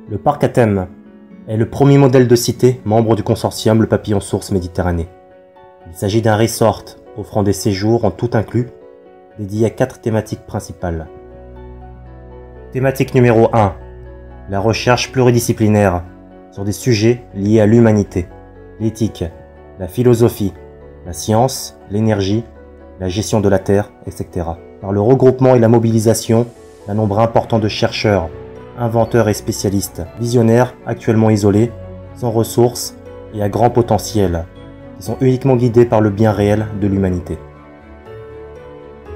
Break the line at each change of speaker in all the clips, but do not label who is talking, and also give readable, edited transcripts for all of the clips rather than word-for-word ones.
Le parc à thème est le premier modèle de cité membre du consortium Le Papillon Source Méditerranée. Il s'agit d'un resort offrant des séjours en tout inclus, dédié à 4 thématiques principales. Thématique numéro 1. La recherche pluridisciplinaire sur des sujets liés à l'humanité, l'éthique, la philosophie, la science, l'énergie, la gestion de la terre, etc. Par le regroupement et la mobilisation d'un nombre important de chercheurs, inventeurs et spécialistes, visionnaires actuellement isolés, sans ressources et à grand potentiel, qui sont uniquement guidés par le bien réel de l'humanité.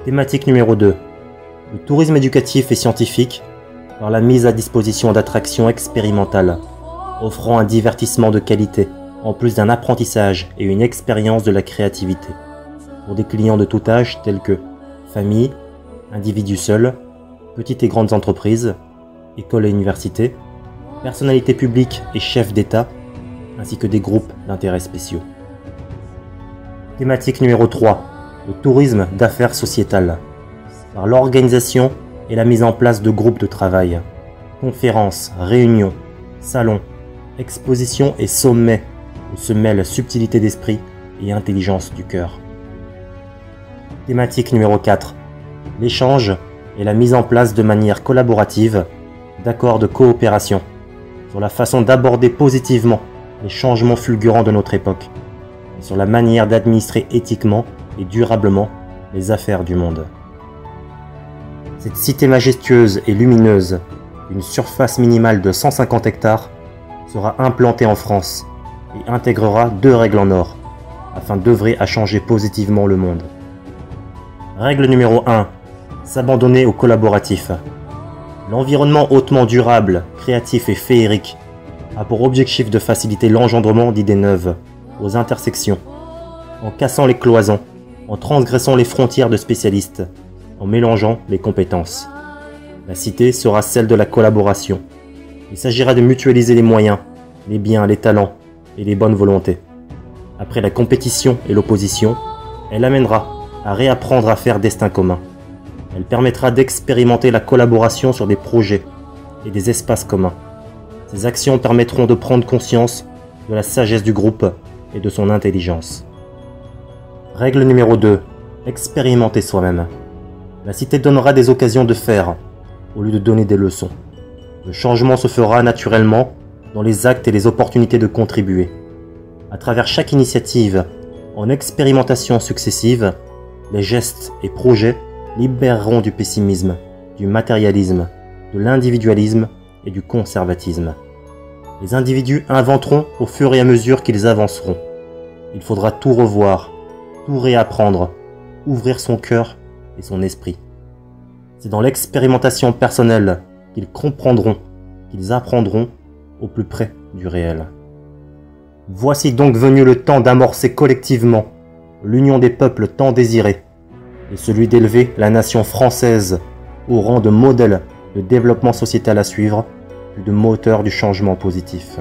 Thématique numéro 2. Le tourisme éducatif et scientifique par la mise à disposition d'attractions expérimentales, offrant un divertissement de qualité, en plus d'un apprentissage et une expérience de la créativité, pour des clients de tout âge tels que familles, individus seuls, petites et grandes entreprises, écoles et universités, personnalités publiques et chefs d'État, ainsi que des groupes d'intérêts spéciaux. Thématique numéro 3. Le tourisme d'affaires sociétales, par l'organisation et la mise en place de groupes de travail, conférences, réunions, salons, expositions et sommets où se mêlent subtilité d'esprit et intelligence du cœur. Thématique numéro 4. L'échange et la mise en place de manière collaborative d'accords de coopération sur la façon d'aborder positivement les changements fulgurants de notre époque et sur la manière d'administrer éthiquement et durablement les affaires du monde. Cette cité majestueuse et lumineuse, d'une surface minimale de 150 hectares, sera implantée en France et intégrera 2 règles en or, afin d'œuvrer à changer positivement le monde. Règle numéro 1. S'abandonner au collaboratif. L'environnement hautement durable, créatif et féerique a pour objectif de faciliter l'engendrement d'idées neuves, aux intersections, en cassant les cloisons, en transgressant les frontières de spécialistes, en mélangeant les compétences. La cité sera celle de la collaboration. Il s'agira de mutualiser les moyens, les biens, les talents et les bonnes volontés. Après la compétition et l'opposition, elle amènera à réapprendre à faire destin commun. Elle permettra d'expérimenter la collaboration sur des projets et des espaces communs. Ces actions permettront de prendre conscience de la sagesse du groupe et de son intelligence. Règle numéro 2. Expérimenter soi-même. La cité donnera des occasions de faire, au lieu de donner des leçons. Le changement se fera naturellement dans les actes et les opportunités de contribuer. À travers chaque initiative, en expérimentation successive, les gestes et projets libéreront du pessimisme, du matérialisme, de l'individualisme et du conservatisme. Les individus inventeront au fur et à mesure qu'ils avanceront. Il faudra tout revoir, tout réapprendre, ouvrir son cœur et son esprit. C'est dans l'expérimentation personnelle qu'ils comprendront, qu'ils apprendront au plus près du réel. Voici donc venu le temps d'amorcer collectivement l'union des peuples tant désirée, et celui d'élever la nation française au rang de modèle de développement sociétal à suivre, puis de moteur du changement positif.